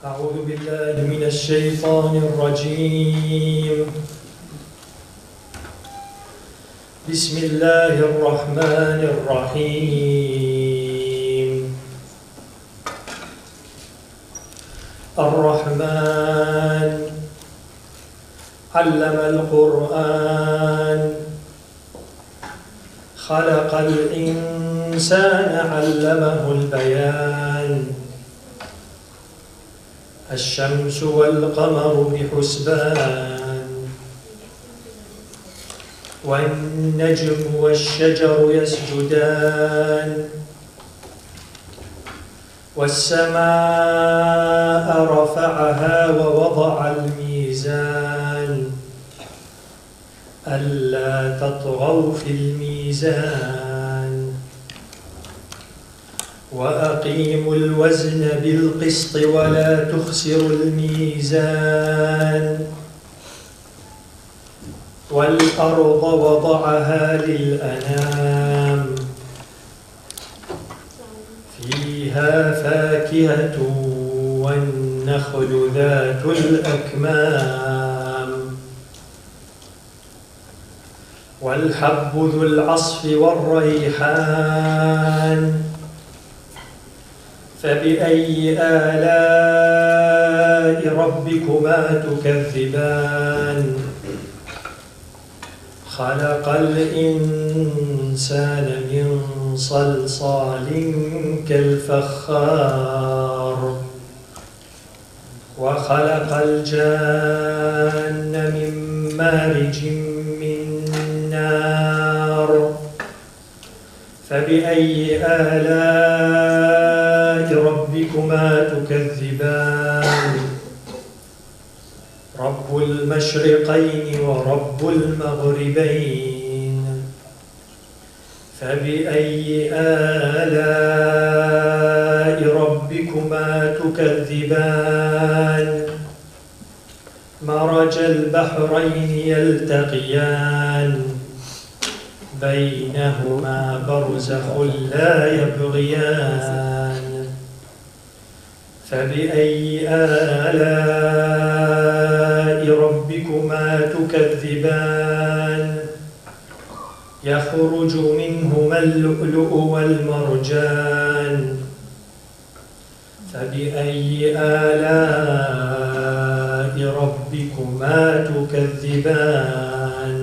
أعوذ بالله من الشيطان الرجيم. بسم الله الرحمن الرحيم. الرحمن علم القرآن خلق الإنسان علمه البيان. الشمس والقمر بحسبان والنجم والشجر يسجدان والسماء رفعها ووضع الميزان ألا تطغوا في الميزان وأقيموا الوزن بالقسط ولا تخسروا الميزان والأرض وضعها للأنام فيها فاكهة والنخل ذات الأكمام والحب ذو العصف والريحان فبأي آلاء ربكما تكذبان خلق الإنسان من صلصال كالفخار وخلق الجان من مارج من نار فبأي آلاء ربكما تكذبان رب المشرقين ورب المغربين فبأي آلاء ربكما تكذبان مرج البحرين يلتقيان بينهما برزخ لا يبغيان فبأي آلاء ربكما تكذبان يخرج منهما اللؤلؤ والمرجان فبأي آلاء ربكما تكذبان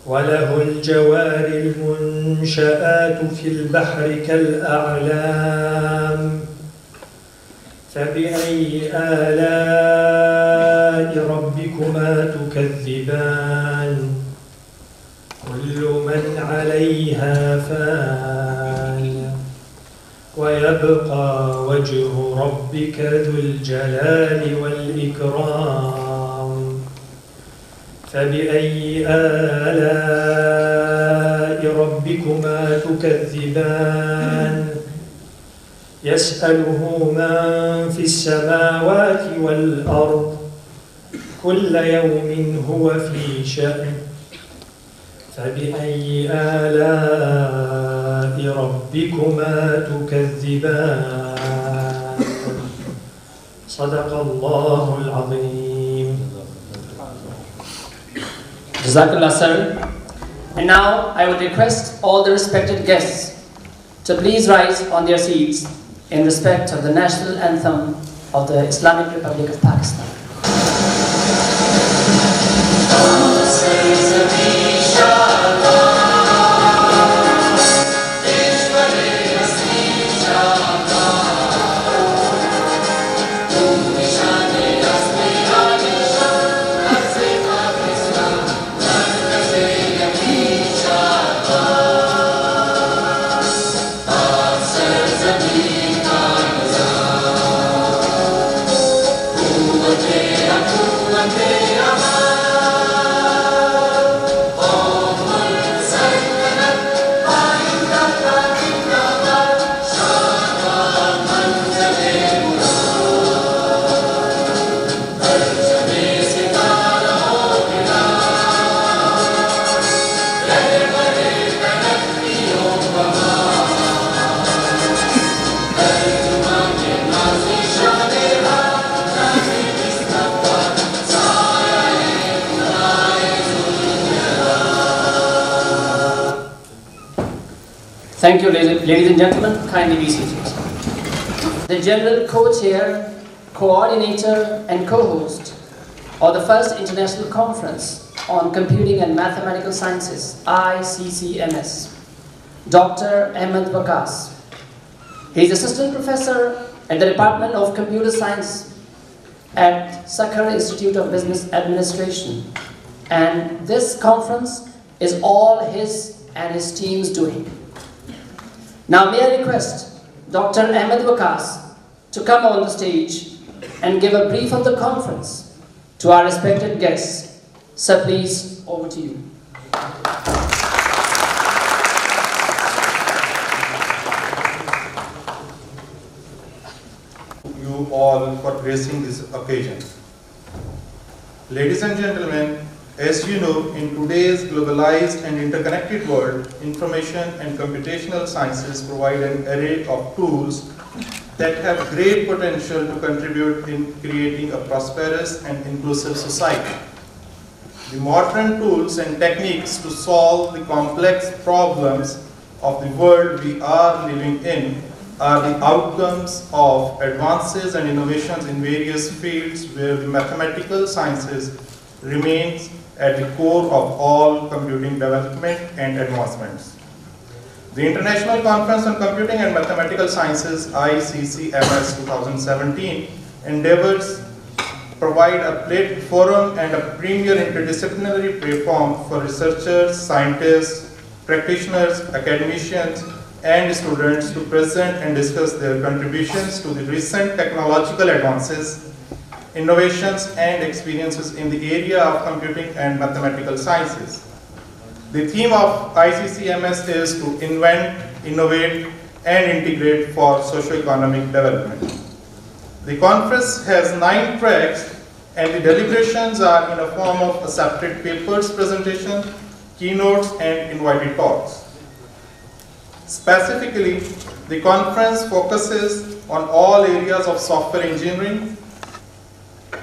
وله الجوار المنشآت في البحر كالأعلام فبأي آلاء ربكما تكذبان كل من عليها فان ويبقى وجه ربك ذو الجلال والإكرام فبأي آلاء ربكما تكذبان يسأله من في السماوات والأرض كل يوم هو في شأن فبأي آلاء ربكما تكذبان صدق الله العظيم. Jazakallah sir. And now I would request all the respected guests to please rise on their seats in respect of the national anthem of the Islamic Republic of Pakistan. One day Thank you, ladies and gentlemen. Kindly be seated. The General Co-Chair, Coordinator and Co-Host of the first International Conference on Computing and Mathematical Sciences, ICCMS, Dr. Ahmed Waqas. He is Assistant Professor at the Department of Computer Science at Sukkur Institute of Business Administration. And this conference is all his and his team's doing. Now may I request Dr. Ahmed Waqas to come on the stage and give a brief of the conference to our respected guests. Sir, please, over to you. You all for gracing this occasion. Ladies and gentlemen, as you know, in today's globalized and interconnected world, information and computational sciences provide an array of tools that have great potential to contribute in creating a prosperous and inclusive society. The modern tools and techniques to solve the complex problems of the world we are living in are the outcomes of advances and innovations in various fields where the mathematical sciences remains at the core of all computing development and advancements. The International Conference on Computing and Mathematical Sciences, ICCMS 2017, endeavors provide a platform and a premier interdisciplinary platform for researchers, scientists, practitioners, academicians, and students to present and discuss their contributions to the recent technological advances, innovations, and experiences in the area of computing and mathematical sciences. The theme of ICCMS is to invent, innovate, and integrate for socio-economic development. The conference has 9 tracks, and the deliberations are in a form of accepted papers presentation, keynotes, and invited talks. Specifically, the conference focuses on all areas of software engineering,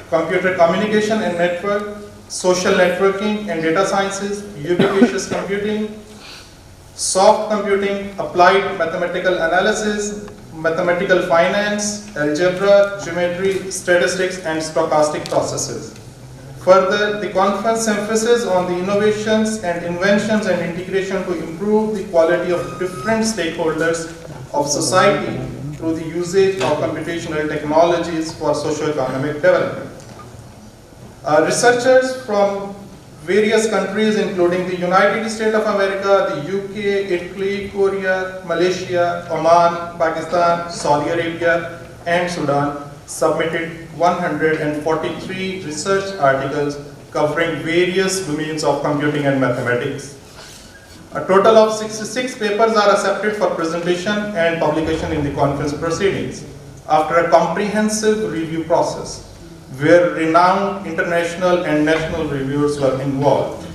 computer communication and network, social networking and data sciences, ubiquitous computing, soft computing, applied mathematical analysis, mathematical finance, algebra, geometry, statistics, and stochastic processes. Further, the conference emphasizes on the innovations and inventions and integration to improve the quality of different stakeholders of society through the usage of computational technologies for socio-economic development. Researchers from various countries including the United States of America, the UK, Italy, Korea, Malaysia, Oman, Pakistan, Saudi Arabia, and Sudan submitted 143 research articles covering various domains of computing and mathematics. A total of 66 papers are accepted for presentation and publication in the conference proceedings after a comprehensive review process where renowned international and national reviewers were involved.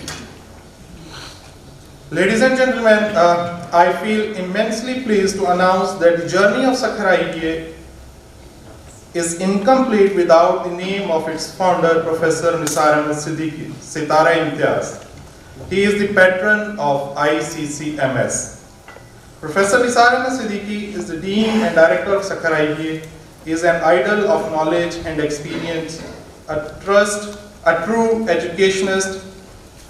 Ladies and gentlemen, I feel immensely pleased to announce that the journey of Sukkur IDA is incomplete without the name of its founder, Professor Nisar Ahmed Siddiqui, Sitara Imtiaz. He is the patron of ICCMS. Professor Nisar Ahmed Siddiqui is the Dean and Director of Sukkur IDA. He is an idol of knowledge and experience, a true educationist,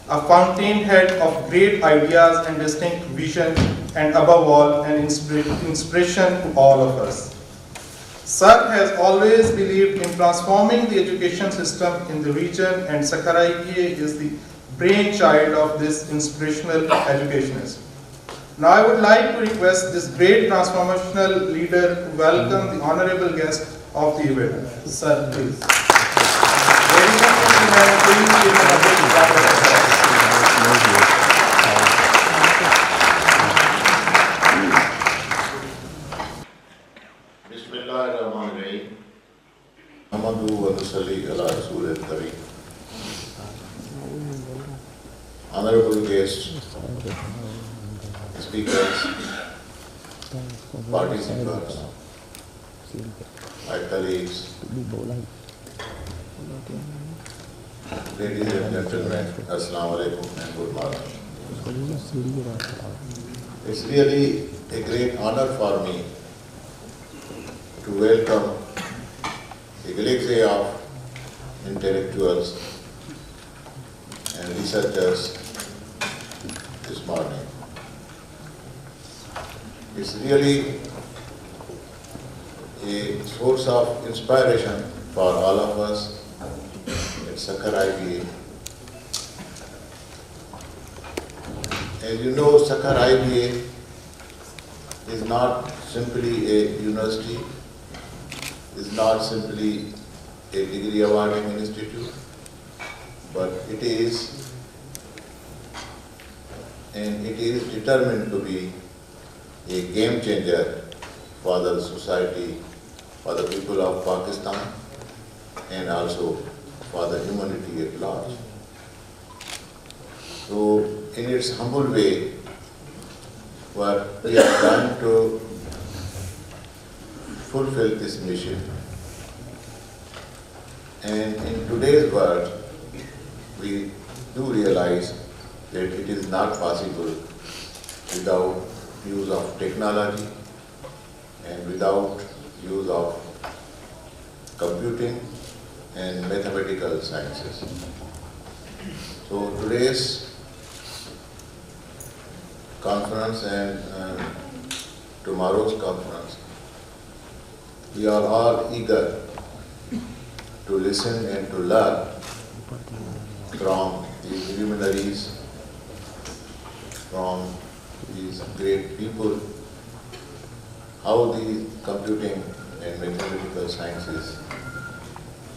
a fountainhead of great ideas and distinct vision, and above all, an inspiration to all of us. Sir has always believed in transforming the education system in the region, and Sukkur IDA is the brainchild of this inspirational educationist. Now I would like to request this great transformational leader to welcome the honorable guest of the event. Sir, please. Ladies and gentlemen, please give a big round of applause. Bismillahirrahmanirrahim. Hamadu wa nusalli ala Rasulil Kareem. Honorable guests, speakers, participants, my colleagues, ladies and gentlemen, Assalamu alaikum and good morning. It's really a great honor for me to welcome a galaxy of intellectuals and researchers this morning. It's really a source of inspiration for all of us at Sukkur IBA. As you know, Sukkur IBA is not simply a university, is not simply a degree awarding institute, but it is determined to be a game changer for the society, for the people of Pakistan, and also for the humanity at large. So, in its humble way, what we are trying to fulfill this mission. And in today's world, we do realize that it is not possible without use of technology and without use of computing and mathematical sciences. So today's conference and tomorrow's conference, we are all eager to listen and to learn from these luminaries, from these great people, how the computing and mathematical sciences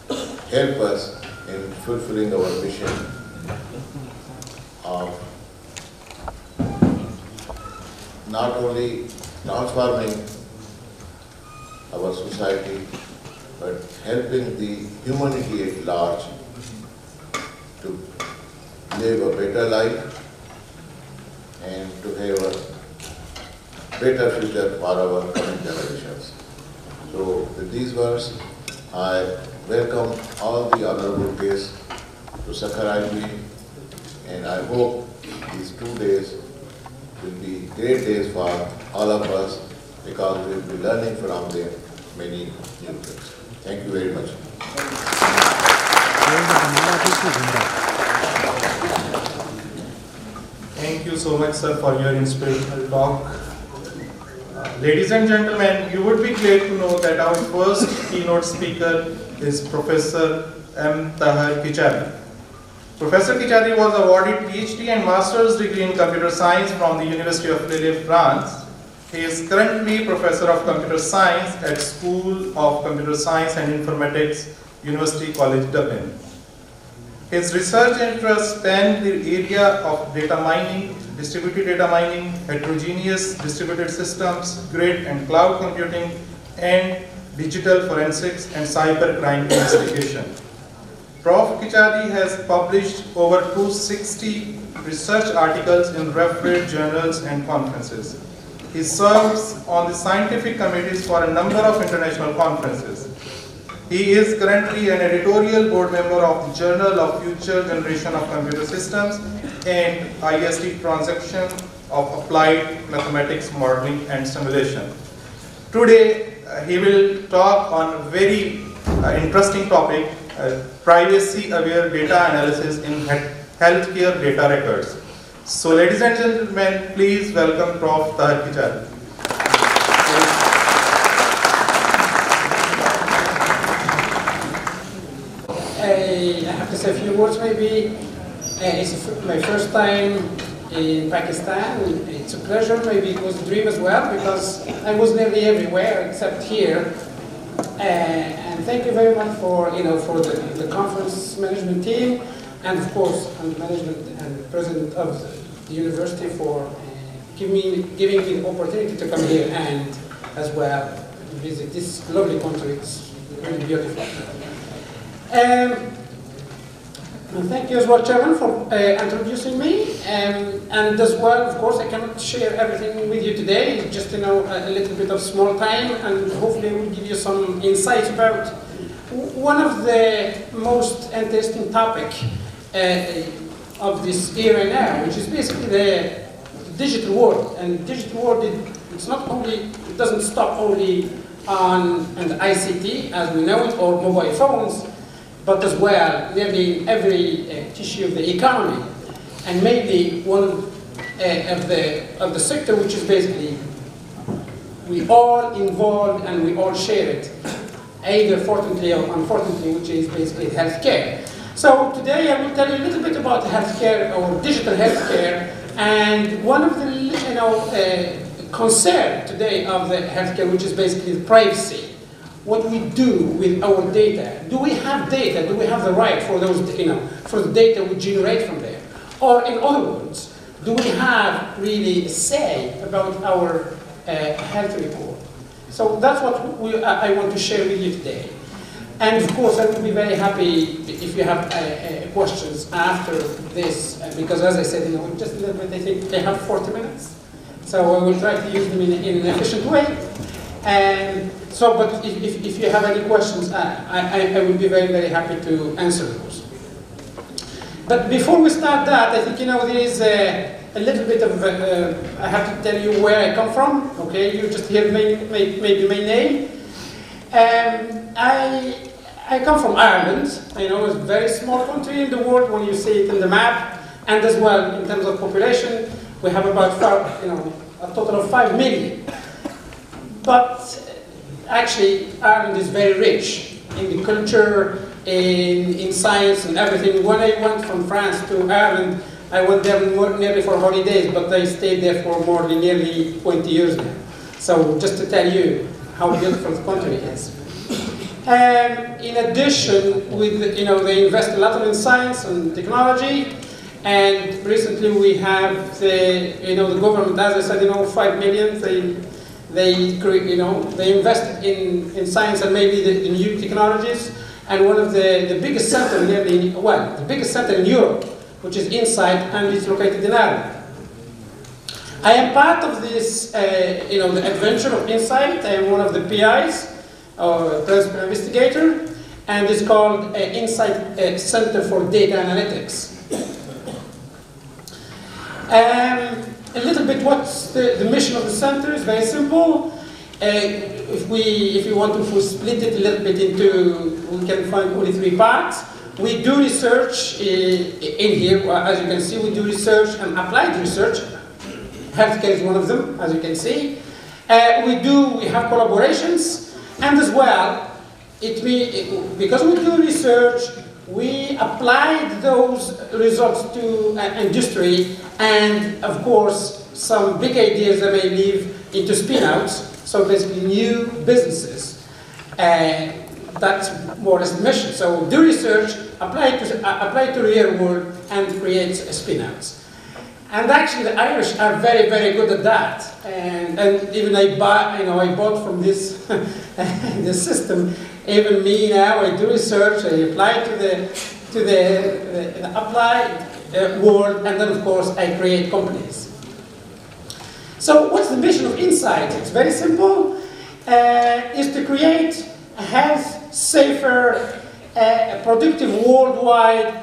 help us in fulfilling our mission of not only transforming our society, but helping the humanity at large to live a better life and to have a better future for our coming generations. So with these words, I welcome all the honorable guests to Sukkur IBA, and I hope these 2 days will be great days for all of us because we will be learning from them many new things. Thank you very much. Thank you so much, sir, for your inspirational talk. Ladies and gentlemen, you would be glad to know that our first keynote speaker is Professor M. Tahar Kichari. Professor Kichari was awarded PhD and Master's degree in Computer Science from the University of Lille, France. He is currently Professor of Computer Science at School of Computer Science and Informatics, University College Dublin. His research interests span the area of data mining, distributed data mining, heterogeneous distributed systems, grid and cloud computing, and digital forensics and cybercrime investigation. Prof. Kichari has published over 260 research articles in referred journals and conferences. He serves on the scientific committees for a number of international conferences. He is currently an editorial board member of the Journal of Future Generation of Computer Systems and IST Transaction of Applied Mathematics Modeling and Simulation. Today, he will talk on a very interesting topic, privacy-aware data analysis in healthcare data records. So, ladies and gentlemen, please welcome Prof. Tahar Kichari. I have to say a few words maybe. It's my first time in Pakistan. It's a pleasure, maybe it was a dream as well, because I was nearly everywhere except here. And thank you very much for the conference management team, and of course and the management and the president of the university for giving me the opportunity to come here and as well visit this lovely country. It's really beautiful. And thank you as well, Chairman, for introducing me. And as well, of course, I cannot share everything with you today, just a little bit of small time, and hopefully we'll give you some insights about one of the most interesting topic of this era now, which is basically the digital world, and digital world, it doesn't stop only on the ICT as we know it, or mobile phones, but as well nearly in every tissue of the economy, and maybe one of the sector which is basically we all involved and we all share it, either fortunately or unfortunately, which is basically healthcare. So today I will tell you a little bit about healthcare or digital healthcare, and one of the concern today of the healthcare, which is basically the privacy. What we do with our data. Do we have data? Do we have the right for those, for the data we generate from there? Or in other words, do we have really a say about our health report? So that's what I want to share with you today. And of course, I would be very happy if you have questions after this, because as I said, just a little bit, I think they have 40 minutes. So I will try to use them in an efficient way. But if you have any questions, I will be very, very happy to answer those. But before we start that, I think, there is a little bit of, I have to tell you where I come from, okay? You just hear maybe my name. I come from Ireland. It's a very small country in the world when you see it in the map, and as well in terms of population, we have about a total of 5 million. But actually, Ireland is very rich in the culture, in science and everything. When I went from France to Ireland, I went there nearly for holidays, but I stayed there for more than nearly 20 years now. So just to tell you how beautiful the country is. In addition, they invest a lot in science and technology. And recently we have the government, as I said, 5 million. They invest in science and maybe the new technologies. And one of the biggest center, the biggest center in Europe, which is InSight, and it's located in Ireland. I am part of this, the adventure of InSight. I am one of the PIs, or principal investigator, and it's called InSight Center for Data Analytics. A little bit what's the mission of the center is very simple. If you want to split it a little bit into, we can find only 3 parts. We do research in here, as you can see, we do research and applied research. Healthcare is one of them, as you can see. We have collaborations, and as well, because we do research, we applied those results to industry, and of course, some big ideas that may lead into spin-outs, so basically new businesses. That's more or less the mission. So do research, apply it to real world, and create spin-outs. And actually, the Irish are very, very good at that. And even I bought from this this system. Even me now, I do research, I apply to the applied world, and then of course I create companies. So what's the mission of InSight? It's very simple. Is to create a health, safer, productive worldwide,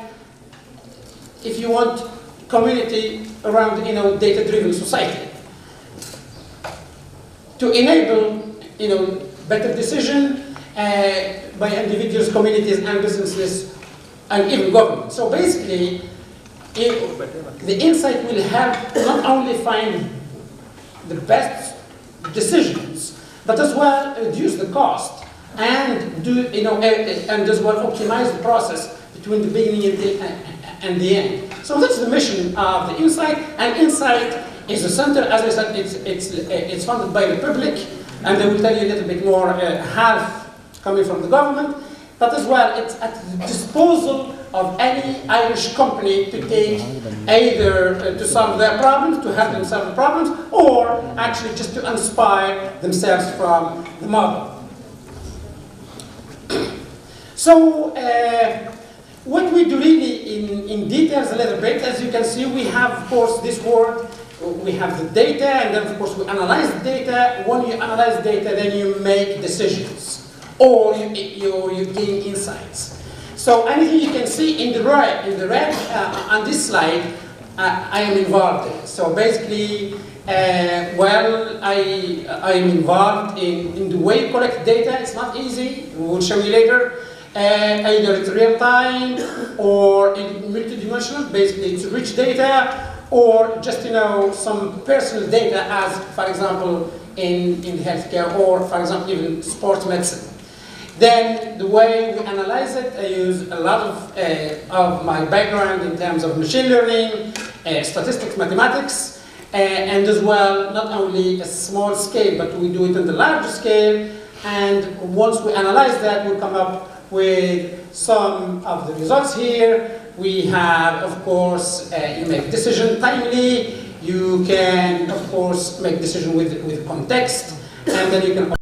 if you want, community around data-driven society. To enable better decision by individuals, communities, and businesses, and even government. So basically, the InSight will help not only find the best decisions, but as well reduce the cost and and as well optimize the process between the beginning and the end. So that's the mission of the InSight, and InSight is a center. As I said, it's funded by the public, and I will tell you a little bit more. Half coming from the government, but as well, it's at the disposal of any Irish company to take either to solve their problems, to help them solve the problems, or actually just to inspire themselves from the model. So, what we do really in details a little bit, as you can see, we have, of course, this word, we have the data, and then, of course, we analyze the data. When you analyze data, then you make decisions, or you gain insights. So anything you can see in the red on this slide I am involved in. So basically, well, I am involved in the way you collect data. It's not easy. We will show you later. Either it's real time or in multidimensional. Basically, it's rich data or just some personal data, as for example in healthcare or for example even sports medicine. Then the way we analyze it, I use a lot of my background in terms of machine learning, statistics, mathematics, and as well, not only a small scale, but we do it on the larger scale. And once we analyze that, we'll come up with some of the results here. We have, of course, you make decision timely. You can, of course, make decision with context, and then you can